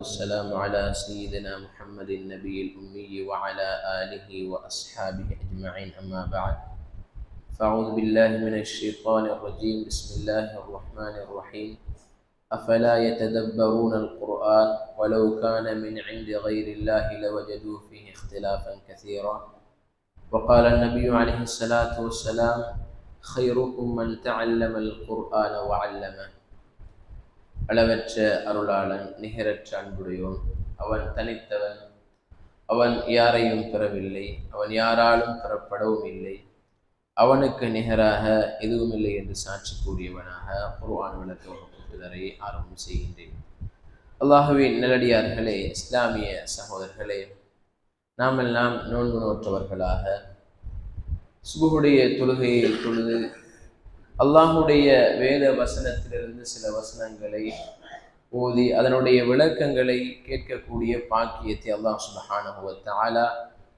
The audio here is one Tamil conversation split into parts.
والسلام على سيدنا محمد النبي الأمي وعلى آله وأصحابه أجمعين أما بعد فأعوذ بالله من الشيطان الرجيم بسم الله الرحمن الرحيم أفلا يتدبرون القرآن ولو كان من عند غير الله لوجدوا فيه اختلافا كثيرا وقال النبي عليه الصلاة والسلام خيركم من تعلم القرآن وعلمه அளவற்ற அருளாளன் நிகரற்ற அன்புடையோன். அவன் தனித்தவன், அவன் யாரையும் பெறவில்லை, அவன் யாராலும் பெறப்படவும் இல்லை, அவனுக்கு நிகராக எதுவும் இல்லை என்று சாட்சி கூறியவனாக குர்ஆன் விளக்க வகுப்புதரை ஆரம்பம் செய்கின்றேன். அல்லாஹுவின் நல்லடியார்களே, இஸ்லாமிய சகோதரர்களே, நாம் எல்லாம் நோன்பு நோற்றவர்களாக சுபுடைய தொழுகையை தொழுது அல்லாஹுடைய வேத வசனத்திலிருந்து சில வசனங்களை ஓதி அதனுடைய விளக்கங்களை கேட்கக்கூடிய பாக்கியத்தை அல்லாஹ் சுப்ஹானஹு வ தஆலா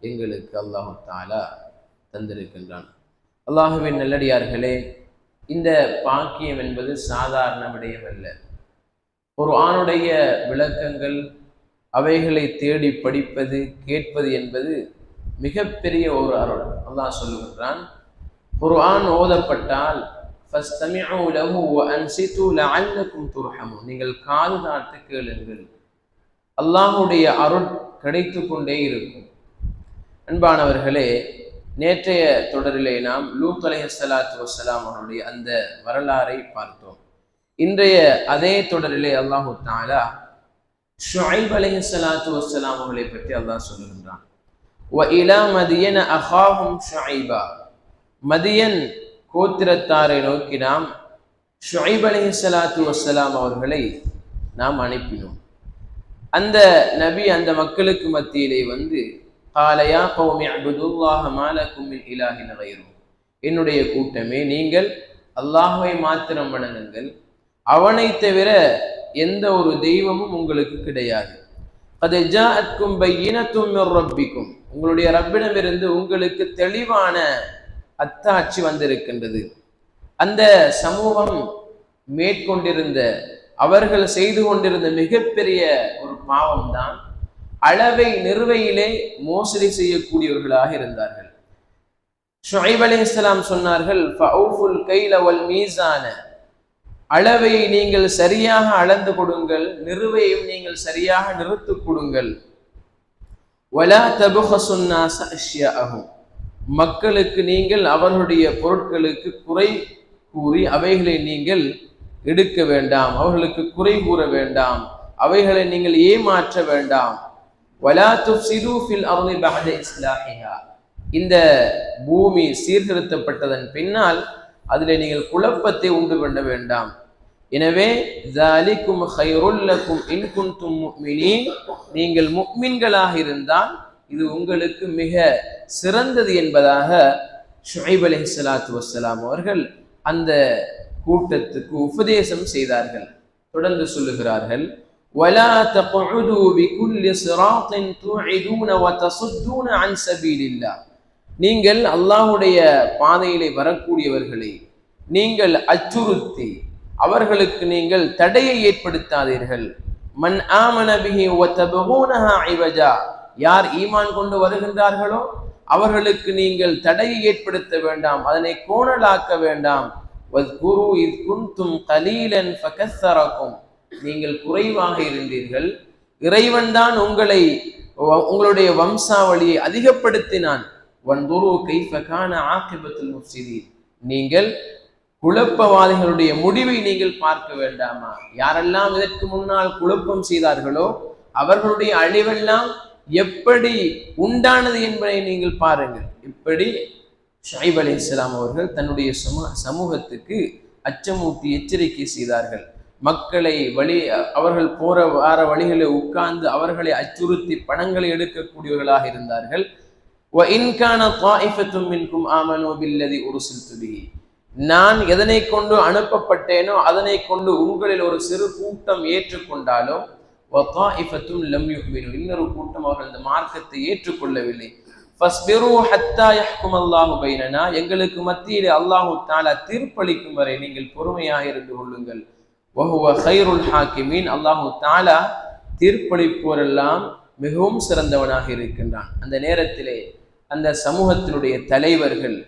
எங்களுக்கு அல்லாஹு தஆலா தந்திருக்கின்றான். அல்லாஹுவின் நல்லடியார்களே, இந்த பாக்கியம் என்பது சாதாரண விடயம் அல்ல. குர்ஆனுடைய விளக்கங்கள், அவைகளை தேடி படிப்பது, கேட்பது என்பது மிகப்பெரிய ஒரு அருள். அல்லாஹ் சொல்லுகின்றான், குர்ஆன் ஓதப்பட்டால் فَاسْتَمِعُوا لَهُ وَأَنْصِتُوا لَعَلَّكُمْ تُرْحَمُونَ, நீங்கள் காது தாழ்த்தி கேளுங்கள், அல்லாஹுடைய அருள் கிடைத்து கொண்டே இருக்கும். அன்பானவர்களே, நேற்றைய தொடரிலே நாம் லூத் அலைஹிஸ்ஸலாத்து வஸ்ஸலாம் அவருடைய அந்த வரலாறை பார்த்தோம். இன்றைய அதே தொடரிலே அல்லாஹு தஆலா ஷுஐப் அலைஹிஸ்ஸலாத்து வஸ்ஸலாம் அவர்களை பற்றி அல்லாஹ் சொல்லுகின்றான். وَإِلَى مَدْيَنَ أَخَاهُمْ شُعَيْبًا, மதியன் கோத்திரத்தாரை நோக்கி நாம் ஷுஐப் அலைஹிஸ்ஸலாத்து வஸ்ஸலாம் அவர்களை நாம் அனுப்பினோம். அந்த நபி அந்த மக்களுக்கு மத்தியிலே வந்து قَالَ يَا قَوْمِ اعْبُدُوا اللَّهَ مَا لَكُمْ مِنْ إِلَٰهٍ غَيْرُهُ, என்னுடைய கூட்டமே, நீங்கள் அல்லாஹ்வை மாத்திரம் வணங்குங்கள், அவனை தவிர எந்த ஒரு தெய்வமும் உங்களுக்கு கிடையாது. قَدْ جَاءَتْكُمْ بَيِّنَةٌ مِّن رَّبِّكُمْ, உங்களுடைய ரப்பிடமிருந்து உங்களுக்கு தெளிவான அத்தாட்சி வந்திருக்கின்றது. அந்த சமூகம் மேற்கொண்டிருந்த, அவர்கள் செய்து கொண்டிருந்த மிகப்பெரிய ஒரு பாவம் தான் அளவை நிறுவையிலே மோசடி செய்யக்கூடியவர்களாக இருந்தார்கள். ஷுஐப் அலைஹிஸ்ஸலாம் சொன்னார்கள், ஃபஅவுஃபுல் கைல வல் மீசான, அளவை நீங்கள் சரியாக அளந்து கொடுங்கள், நிறுவையும் நீங்கள் சரியாக நிறுத்து கொடுங்கள். வலா தபுஹசுன் நாஸ அஷ்யாஅஹும், மக்களுக்கு நீங்கள் அவர்களுடைய பொருட்களுக்கு குறை கூறி அவைகளை நீங்கள் எடுக்க வேண்டாம், அவர்களுக்கு குறை கூற வேண்டாம், அவைகளை நீங்கள் ஏமாற்ற வேண்டாம். வலா துஃப்ஸிது ஃபில் அர்தி பஅத இஸ்லாஹிஹா, இந்த பூமி சீர்திருத்தப்பட்டதன் பின்னால் அதிலே நீங்கள் குழப்பத்தை உண்டு பண்ண வேண்டாம். எனவே ذَلِكُمْ خَيْرٌ لَكُمْ إِن كُنتُم مُؤْمِنِينَ, நீங்கள் முஃமின்களாக இருந்தால் இது உங்களுக்கு மிக சிறந்தது என்பதாக ஷுஐப் அலைஹிஸ்ஸலாத்து வஸ்ஸலாம் அவர்கள் அந்த கூட்டத்துக்கு உபதேசம் செய்தார்கள். தொடர்ந்து சொல்லுகிறார்கள், وَلَا تَقْعُدُوا بِكُلِّ صِرَاطٍ تُوعِدُونَ وَتَصُدُّونَ عَنْ سَبِيلِ اللَّهِ, நீங்கள் அல்லாஹ்வுடைய பாதையிலே வரக்கூடியவர்களை நீங்கள் அச்சுறுத்தி அவர்களுக்கு நீங்கள் தடையை ஏற்படுத்தாதீர்கள். மன் ஆமன பிஹி வதபூனஹா இவஜா, யார் ஈமான் கொண்டு வருகின்றார்களோ அவர்களுக்கு நீங்கள் தடையை ஏற்படுத்த வேண்டாம், அதனை கோணலாக்க வேண்டாம். வஸ்குரு இஸ் குன்தும் கலீலன் ஃபகஸ்ஸரகும், நீங்கள் குறைவாக இருந்தீர்கள், இறைவன் தான் உங்களுடைய வம்சாவளியை அதிகப்படுத்தினான். வன்துரு கைஃப கான ஆகிபத்துல் முஃப்ஸிதீன், நீங்கள் குழப்பவாதிகளுடைய முடிவை நீங்கள் பார்க்க வேண்டாமா? யாரெல்லாம் இதற்கு முன்னால் குழப்பம் செய்தார்களோ அவர்களுடைய அழிவெல்லாம் எப்படி உண்டானது என்பதை நீங்கள் பாருங்கள். இப்படி ஷுஐப் அலைஹிஸ்ஸலாம் அவர்கள் தன்னுடைய சமூகத்துக்கு அச்சமூட்டி எச்சரிக்கை செய்தார்கள். மக்களை அவர்கள் போற வார வழிகளை உட்கார்ந்து அவர்களை அச்சுறுத்தி பணங்களை எடுக்கக்கூடியவர்களாக இருந்தார்கள். وَإِنْ كَانَ طَائِفَةٌ مِّنْكُمْ آمَنُوا بِالَّذِي أُرْسِلْتُ بِهِ, நான் எதனை கொண்டு அனுப்பப்பட்டேனோ அதனை கொண்டு உங்களில் ஒரு சிறு கூட்டம் ஏற்றுக்கொண்டாலோ وَطَائِفَةٌ لَمْ يُؤْمِنُوا, இன்னொரு கூட்டம் அவர்கள் இந்த மார்க்கத்தை ஏற்றுக்கொள்ளவில்லை. فَاصْبِرُوا حَتَّى يَحْكُمَ اللَّهُ بَيْنَنَا, எங்களுக்கு மத்தியிலே அல்லாஹ் தஆலா தீர்ப்பளிக்கும் வரை நீங்கள் பொறுமையாக இருந்து கொள்ளுங்கள். وَهُوَ خَيْرُ الْحَاكِمِينَ, அல்லாஹ் தஆலா தீர்ப்பளிப்போரெல்லாம் மிகவும் சிறந்தவனாக இருக்கின்றான். அந்த நேரத்திலே அந்த சமூகத்தினுடைய தலைவர்கள்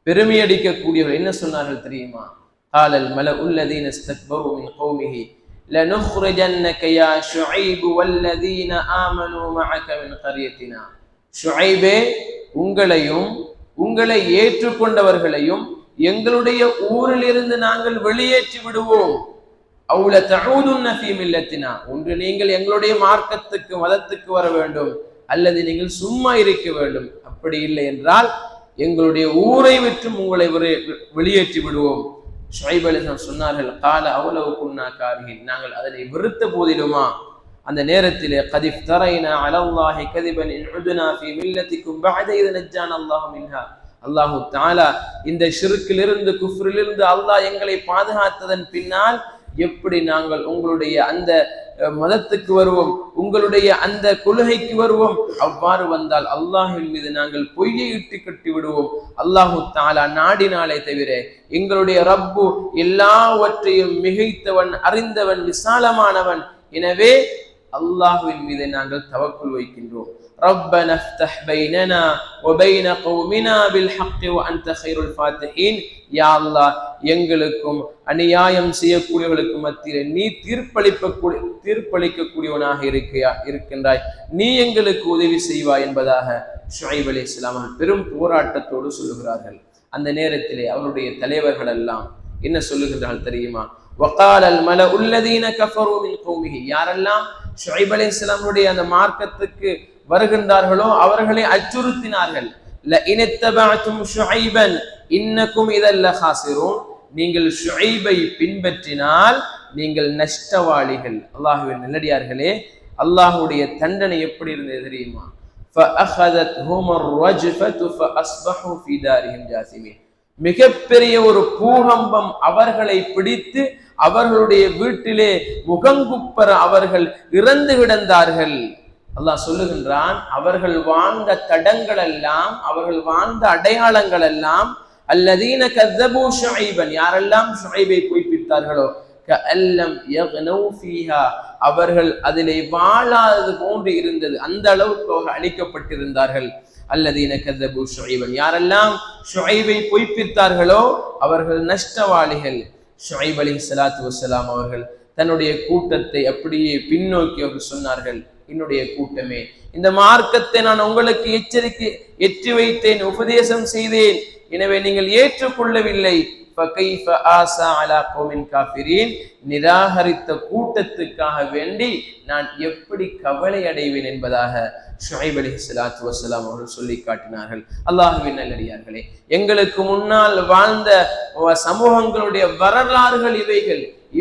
பெருமையடிக்கக்கூடியவர்கள் என்ன சொன்னார்கள் தெரியுமா? قال الملأ الذين استكبروا من قومه لنخرجنك يا شعيب والذين آمنوا معك من قريتنا. ஷுஐபே, உங்களையும் உங்களை ஏற்றுக்கொண்டவர்களையும் எங்களுடைய ஊரிலிருந்து நாங்கள் வெளியேற்றி விடுவோம். அவுல தஊதுன்ன ஃபீ மில்லத்தினா, ஒன்று நீங்கள் எங்களுடைய மார்க்கத்துக்கு மதத்துக்கு வர வேண்டும், அல்லது நீங்கள் சும்மா இருக்க வேண்டும். அப்படி இல்லை என்றால் எங்களுடைய ஊரை விற்றும் உங்களை வெளியேற்றி விடுவோம். ஷுஐப் அலைஹிஸ்ஸலாம் சொன்னார்கள், கால அவ்வளவு குன்னா காரிஹின், நாங்கள் அதனை வெறுத்த போதிலுமா அந்த நேரத்திலே قد افترينا على الله كذبا ان عدنا في ملتكم بعد اذ نجانا الله منها. அல்லாஹு தஆலா இந்த ஷிர்க்கிலிருந்து குஃப்ரிலிருந்து அல்லாஹ் எங்களை பாதுகாத்ததன் பின்னால் எப்படி நாங்கள் உங்களுடைய அந்த மதத்துக்கு வருவோம், உங்களுடைய அந்த கொள்கைக்கு வருவோம். அவ்வாறு வந்தால் அல்லாஹ்வின் மீது நாங்கள் பொய்யை இட்டு கட்டி விடுவோம். அல்லாஹு தஆலா நாடினாலே தவிர எங்களுடைய ரப்பு எல்லாவற்றையும் மிகைத்தவன், அறிந்தவன், விசாலமானவன். எனவே அல்லாஹ்வின் மீது நாங்கள் தவக்குல் வைக்கின்றோம். ரப்பனா ஃப்தஹ் பைனனா வ பைன கௌமினா பில் ஹக் வ அன்த கைருல் ஃபாத்திஹீன். யா அல்லாஹ், எங்களுக்கும் அநியாயம் செய்யக்கூடியவர்களுக்கும் மத்தியிலே நீ தீர்ப்பளிக்கக்கூடியவனாக இருக்கின்றாய், நீ எங்களுக்கு உதவி செய்வாய் என்பதாக ஷுஐப் அலைஹிஸ்ஸலாம் பெரும் போராட்டத்தோடு சொல்லுகிறார்கள். அந்த நேரத்திலே அவருடைய தலைவர்கள் எல்லாம் என்ன சொல்லுகின்றார்கள் தெரியுமா? وقال الملأ الذين كفروا من قومه, யாரெல்லாம் ஷுஐப் அலைஹிஸ்ஸலாமுடைய அந்த மார்க்கத்துக்கு வருகின்றார்களோ அவர்களை அச்சுறுத்தினார்கள். لئن اتبعتم شعيبا انكم اذا لخاسرون, நீங்கள் ஷுஐபை பின்பற்றினால் நீங்கள் நஷ்டவாளிகள். அல்லாஹ்வின் நல்லடியார்களே, அல்லாஹ்வுடைய தண்டனை எப்படி இருந்தது தெரியுமா? فاخذتهم الرجفه فاصبحوا في دارهم جاثمين. மிகப்பெரிய ஒரு பூகம்பம் அவர்களை பிடித்து அவர்களுடைய வீட்டிலே முகங்குப்பர அவர்கள் இறந்து கிடந்தார்கள். அல்லாஹ் சொல்லுகின்றான், அவர்கள் வாழ்ந்த தடங்கள் எல்லாம், அவர்கள் வாழ்ந்த அடையாளங்கள் எல்லாம், அல்லதீன கذبوا شعيبا, யாரெல்லாம் ஷுஐபை பொய்ப்பித்தார்களோ, கஅல்லம் யக்னௌ ஃபீஹா, அவர்கள் அதிலே வாழாதது போன்று இருந்தது, அந்த அளவுக்கு அவர்கள் அழிக்கப்பட்டிருந்தார்கள். அல்லதீன கذبوا شعيبا, யாரெல்லாம் ஷுஐபை பொய்ப்பித்தார்களோ அவர்கள் நஷ்டவாளிகள். ஷுஐப் அலைஹிஸ்ஸலாத்து வஸ்ஸலாம் அவர்கள் தன்னுடைய கூட்டத்தை அப்படியே பின்னோக்கி அவர்கள் சொன்னார்கள், என்னுடைய கூட்டமே, இந்த மார்க்கத்தை நான் உங்களுக்கு எற்றி வைத்தேன், உபதேசம் செய்தேன், எனவே நீங்கள் ஏற்றுக்கொள்ளவில்லை. فكيف آسى على قوم كافرين, நிராகரித்த கூட்டத்துக்காக வேண்டி நான் எப்படி கவலை அடைவேன் என்பதாக ஷுஐப் அலைஹிஸ்ஸலாத்து வஸ்ஸலாம் அவர்கள் சொல்லி காட்டினார்கள். அல்லாஹ்வின் நல்லடியார்களே, எங்களுக்கு முன்னால் வாழ்ந்த சமூகங்களுடைய வரலாறுகள்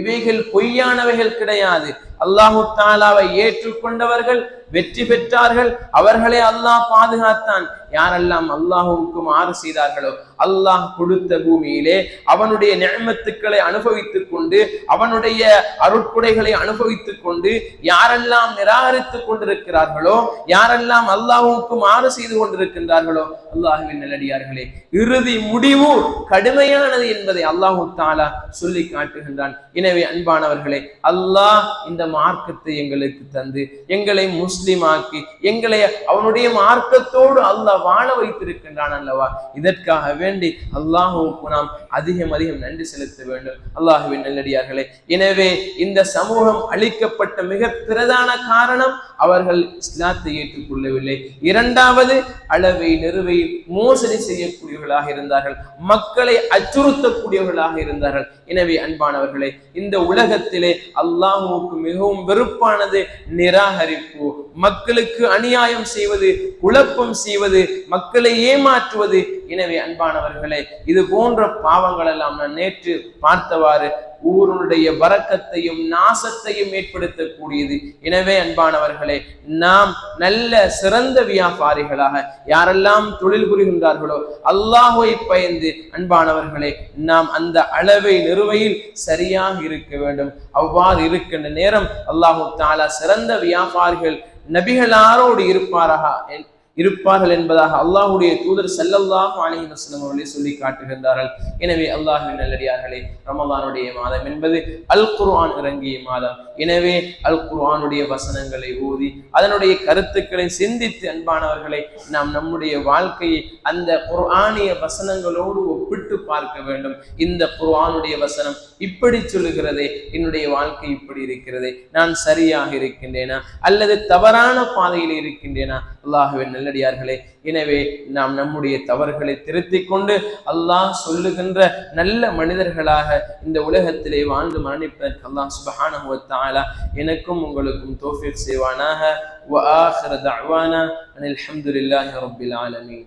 இவைகள் பொய்யானவைகள் கிடையாது. அல்லாஹு தஆலாவை ஏற்றுக்கொண்டவர்கள் வெற்றி பெற்றார்கள், அவர்களே அல்லாஹ் பாதுகாத்தான். யாரெல்லாம் அல்லாஹுவுக்கு மாறு செய்தார்களோ, அல்லாஹ் கொடுத்த பூமியிலே அவனுடைய நிஅமத்துக்களை அனுபவித்துக் கொண்டு, அவனுடைய அருட்கொடைகளை அனுபவித்துக் கொண்டு யாரெல்லாம் நிராகரித்துக் கொண்டிருக்கிறார்களோ, யாரெல்லாம் அல்லாஹுவுக்கு மாறு செய்து கொண்டிருக்கின்றார்களோ, அல்லாஹ்வின் நல்லடியார்களே, இறுதி முடிவு கடுமையானது என்பதை அல்லாஹு தஆலா சொல்லி காட்டுகின்றான். எனவே அன்பானவர்களே, அல்லாஹ் இந்த மார்க்கத்தை எங்களுக்கு தந்து எங்களை முஸ்லிமாக்கி எங்களை அவனுடைய மார்க்கத்தோடு அல்லாஹ் வாழ வைத்திருக்கின்றான் அல்லவா? இதற்காக வேண்டி அல்லாஹுவுக்கு நாம் அதிகம் நன்றி செலுத்த வேண்டும். அல்லாஹுவின் நல்லடியார்களே, எனவே இந்த சமூகம் அழிக்கப்பட்ட மிக பிரதான காரணம் அவர்கள் இஸ்லாத்தை ஏற்றுக்கொள்ளவில்லை. இரண்டாவது, அளவை நிறுவை மோசடி செய்யக்கூடியவர்களாக இருந்தார்கள், மக்களை அச்சுறுத்தக்கூடியவர்களாக இருந்தார்கள். எனவே அன்பானவர்களே, இந்த உலகத்திலே அல்லாஹுவுக்கு மிகவும் வெறுப்பானது நிராகரிப்பு, மக்களுக்கு அநியாயம் செய்வது, குழப்பம் செய்வது, மக்களை ஏமாற்றுவது. எனவே அன்பானவர்களே, இது போன்ற பாவங்கள் எல்லாம் நான் நேற்று பார்த்தவாறு ஊருடைய பரக்கத்தையும் நாசத்தையும் ஏற்படுத்தக்கூடியது. எனவே அன்பானவர்களே, நாம் நல்ல சிறந்த வியாபாரிகளாக யாரெல்லாம் தொழில் புரிகின்றார்களோ அல்லாஹ்வை பயந்து அன்பானவர்களே நாம் அந்த அளவை நிறுவையில் சரியாக இருக்க வேண்டும். அவ்வாறு இருக்கின்ற நேரம் அல்லாஹு தஆலா சிறந்த வியாபாரிகள் நபிகளாரோடு இருப்பார்கள் என்பதாக அல்லாஹ்வுடைய தூதர் ஸல்லல்லாஹு அலைஹி வஸல்லம் அவர்களே சொல்லி காட்டுகின்றார்கள். எனவே அல்லாஹ்வின் நல்லடியார்களே, ரமலானுடைய மாதம் என்பது அல் குர்ஆன் இறங்கிய மாதம். எனவே அல் குர்ஆனுடைய வசனங்களை ஓதி அதனுடைய கருத்துக்களை சிந்தித்து அன்பானவர்களை நாம் நம்முடைய வாழ்க்கையை அந்த குர்ஆனிய வசனங்களோடு ஒப்பிட்டு பார்க்க வேண்டும். இந்த குர்ஆனுடைய வசனம் இப்படி சொல்லுகிறதே, என்னுடைய வாழ்க்கை இப்படி இருக்கிறதே, நான் சரியாக இருக்கின்றேனா அல்லது தவறான பாதையில் இருக்கின்றேனா? அல்லாஹ்வின் நல்லடியார்களே, எனவே நாம் நம்முடைய தவறுகளை திருத்திக் கொண்டு அல்லாஹ் சொல்லுகின்ற நல்ல மனிதர்களாக இந்த உலகத்திலே வாழ்ந்து மரணிப்பதற்கு அல்லாஹ் சுப்ஹானஹு வ தஆலா எனக்கும் உங்களுக்கும் தௌஃபீக் செய்வானாக. வ ஆகிரு தஅவானா அனில் ஹம்துலில்லாஹி ரப்பில் ஆலமீன்.